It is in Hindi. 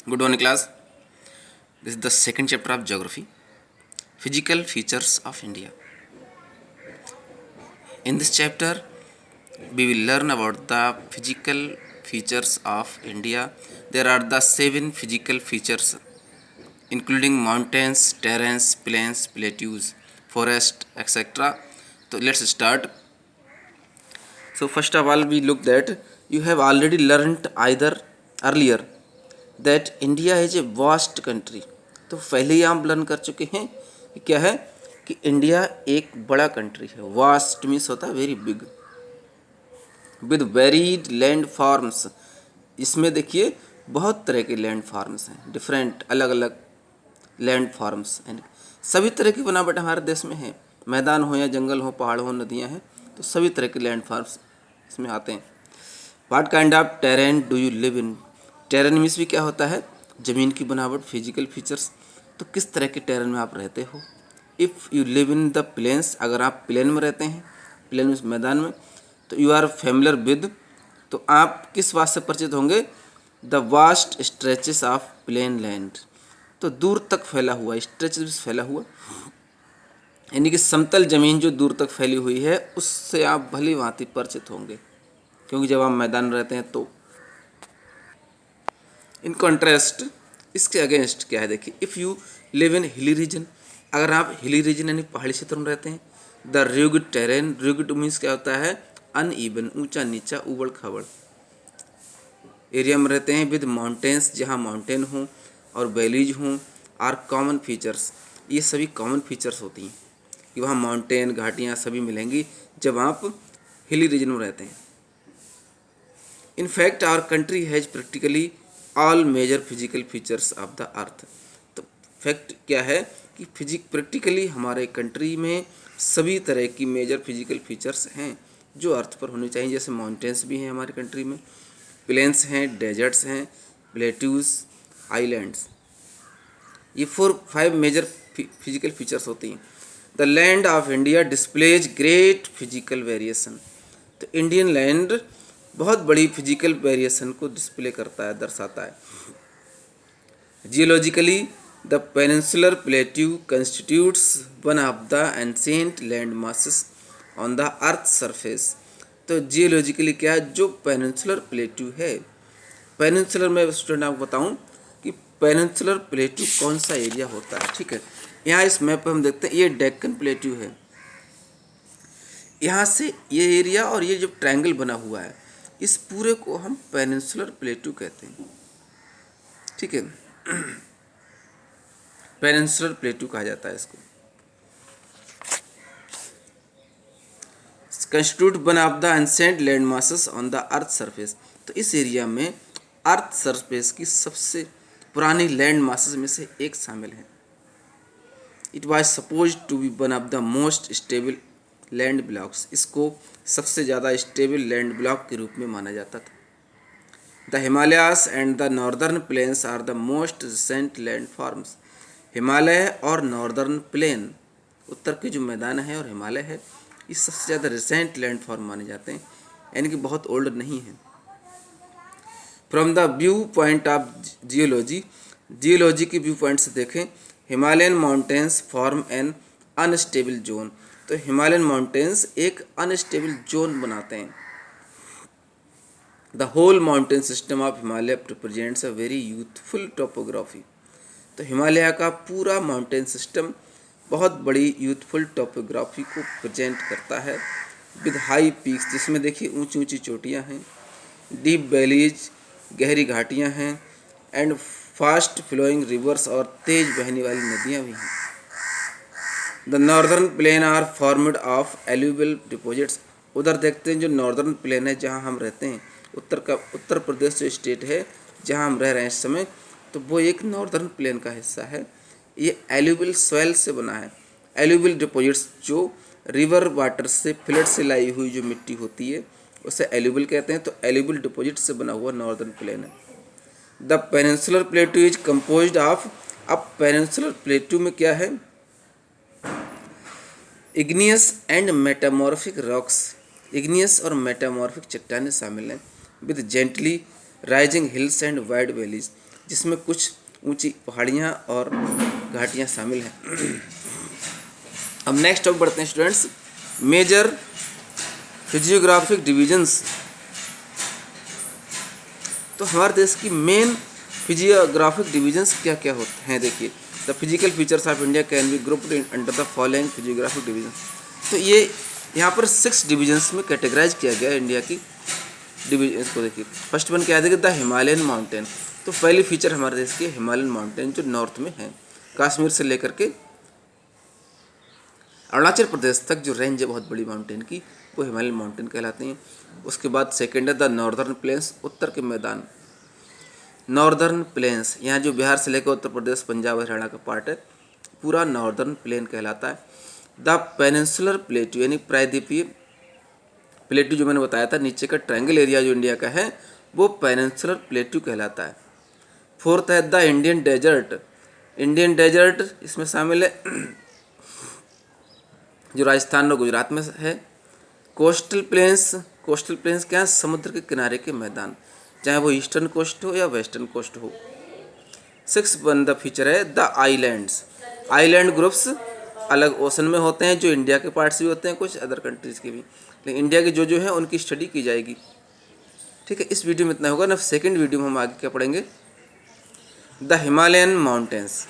Good morning, class. This is the second chapter of geography. Physical features of India. In this chapter, we will learn about the physical features of India. There are the 7 physical features, including mountains, terrains, plains, plateaus, forest, etc. So let's start. So first of all, we look that you have already learnt either earlier that India is a vast country. तो पहले ही आप लर्न कर चुके हैं कि क्या है कि इंडिया एक बड़ा कंट्री है. वास्ट मीन्स होता है very big with varied land forms. इसमें देखिए बहुत तरह के लैंड फॉर्म्स हैं, डिफरेंट अलग अलग लैंड फॉर्म्स एंड सभी तरह की बनावट हमारे देश में है. मैदान हो या जंगल हो, पहाड़ हो, नदियाँ हैं, तो सभी तरह के लैंड फॉर्म्स इसमें आते हैं. What kind of terrain do you live in. Terrain means भी क्या होता है, ज़मीन की बनावट, फिजिकल फीचर्स. तो किस तरह के टेरेन में आप रहते हो. If you live in the plains, अगर आप प्लेन में रहते हैं, प्लेन मीन्स मैदान में, तो यू आर फेमिलियर विद, तो आप किस बात से परिचित होंगे, the vast stretches of plain land. तो दूर तक फैला हुआ, स्ट्रेचेस फैला हुआ, यानी कि समतल ज़मीन जो दूर तक फैली हुई है उससे आप भली भांति परिचित होंगे, क्योंकि जब आप मैदान में रहते हैं तो. इन कॉन्ट्रास्ट, इसके अगेंस्ट क्या है, देखिए if you live in hilly region, अगर आप हिली रीजन यानी पहाड़ी क्षेत्र में रहते हैं, द रुग्ड टेरेन, रुग्ड मीन्स क्या होता है, अनइवन, ऊंचा नीचा, उबड़ खाबड़ एरिया में रहते हैं, विद माउंटेन्स, जहाँ माउंटेन हों और वैलीज हों, आर कॉमन फीचर्स, ये सभी कॉमन फीचर्स होती हैं कि वहाँ माउंटेन, घाटियाँ सभी मिलेंगी जब आप हिली रीजन में रहते हैं. In fact our country has practically all major physical features of the earth. तो फैक्ट क्या है कि प्रैक्टिकली हमारे कंट्री में सभी तरह की मेजर फिजिकल फीचर्स हैं जो अर्थ पर होनी चाहिए. जैसे माउंटेन्स भी हैं हमारी कंट्री में, प्लेन्स हैं, डेजर्ट्स हैं, प्लेट्यूज, आइलैंड्स. ये 4-5 मेजर फिजिकल फीचर्स होती हैं. The land of India displays great physical variation. तो इंडियन लैंड बहुत बड़ी फिजिकल वेरिएशन को डिस्प्ले करता है, दर्शाता है. Geologically the peninsular plateau constitutes one of the ancient land masses on the earth surface. तो जियोलॉजिकली क्या है, जो पेनिनसुलर प्लेट्यू है, पेनिनसुलर में स्टूडेंट आपको बताऊं कि पेनिनसुलर प्लेट्यू कौन सा एरिया होता है. ठीक है, यहाँ इस मैप पर हम देखते हैं, ये डेक्कन प्लेट्यू है. यहाँ से ये एरिया और ये जो ट्रायंगल बना हुआ है, इस पूरे को हम पेनिनसुलर प्लेट्यू कहते हैं. ठीक है, पेनिनसुलर प्लेट्यू कहा जाता है इसको. Constitute one of the ancient land masses on the earth surface. तो इस एरिया में अर्थ सरफेस की सबसे पुरानी लैंड मासेस में से एक शामिल है. It was suppose to be one of the most stable land blocks. इसको सबसे ज़्यादा स्टेबल लैंड ब्लॉक के रूप में माना जाता था. The Himalayas and the northern plains are the most recent land forms. Himalaya और नॉर्दर्न प्लेन, उत्तर के जो मैदान है और हिमालय है, ये सबसे ज़्यादा रिसेंट लैंड फॉर्म माने जाते हैं, यानी कि बहुत ओल्ड नहीं है. From the view point of geology, geology के व्यू पॉइंट से देखें, Himalayan mountains form an unstable zone. तो हिमालयन माउंटेन्स एक अनस्टेबल जोन बनाते हैं. The whole mountain system of Himalaya represents a very youthful topography. तो हिमालय का पूरा माउंटेन सिस्टम बहुत बड़ी यूथफुल टोपोग्राफी को प्रेजेंट करता है, विद हाई पीक्स, जिसमें देखिए ऊंची ऊंची चोटियां हैं, डीप वैलीज, गहरी घाटियां हैं, एंड फास्ट फ्लोइंग रिवर्स, और तेज बहने वाली नदियां भी हैं. The northern plain are formed of alluvial deposits. उधर देखते हैं जो नॉर्दर्न प्लेन है जहां हम रहते हैं, उत्तर प्रदेश जो स्टेट है जहां हम रह रहे हैं इस समय, तो वो एक नॉर्दर्न प्लेन का हिस्सा है. ये एल्यूवियल सॉइल से बना है. एल्यूवियल डिपॉजिट्स जो रिवर वाटर से, फ्लड से लाई हुई जो मिट्टी होती है उसे एल्यूवियल कहते हैं. तो एल्यूवियल डिपॉजिट से बना हुआ नॉर्दर्न प्लेन है. The peninsular plateau is composed of, अब पेनिनसुलर प्लेट्यू में क्या है, igneous and metamorphic rocks. Igneous और मेटामॉर्फिक चट्टानें शामिल हैं, with gently rising hills and wide valleys. जिसमें कुछ ऊंची पहाड़ियाँ और घाटियाँ शामिल हैं। अब नेक्स्ट टॉपिक बढ़ते हैं स्टूडेंट्स, मेजर फिजियोग्राफिक डिविजन्स। तो हमारे देश की मेन फिजियोग्राफिक डिविजन्स क्या क्या होते हैं, देखिए। The physical features of India can be grouped in under the following physiographic division. तो ये यहाँ पर 6 डिविजन्स में कैटेगराइज किया गया है इंडिया की डिविजन्स को। देखिए फर्स्ट वन क्या है, देखिए द हिमालयन माउंटेन। तो पहली फीचर हमारे देश की हिमालयन माउंटेन जो नॉर्थ में है, कश्मीर से लेकर के अरुणाचल प्रदेश तक जो रेंज है बहुत बड़ी माउंटेन की, वो हिमालयन माउंटेन कहलाती हैं। उसके बाद सेकेंड है द नॉर्दर्न प्लेन्स, उत्तर के मैदान। नॉर्दर्न प्लेन्स यहाँ जो बिहार से लेकर उत्तर प्रदेश, पंजाब, हरियाणा का पार्ट है, पूरा नॉर्दर्न प्लेन कहलाता है। द पेनिनसुलर प्लेट्यू यानी प्रायद्वीपीय प्लेट्यू जो मैंने बताया था, नीचे का ट्रायंगल एरिया जो इंडिया का है वो पेनिनसुलर प्लेट्यू कहलाता है। फोर्थ है the Indian desert. Indian desert इसमें शामिल है जो राजस्थान और गुजरात में है। कोस्टल प्लेन्स, कोस्टल प्लेन्स क्या है, समुद्र के किनारे के मैदान, चाहे वो ईस्टर्न कोस्ट हो या वेस्टर्न कोस्ट हो। 6 वन द फीचर है द आइलैंड्स। आइलैंड ग्रुप्स अलग ओशन में होते हैं, जो इंडिया के पार्ट्स भी होते हैं, कुछ अदर कंट्रीज़ के भी, लेकिन इंडिया के जो है उनकी स्टडी की जाएगी। ठीक है, इस वीडियो में इतना होगा ना। सेकेंड वीडियो में हम आगे क्या पढ़ेंगे, द हिमालयन माउंटेन्स।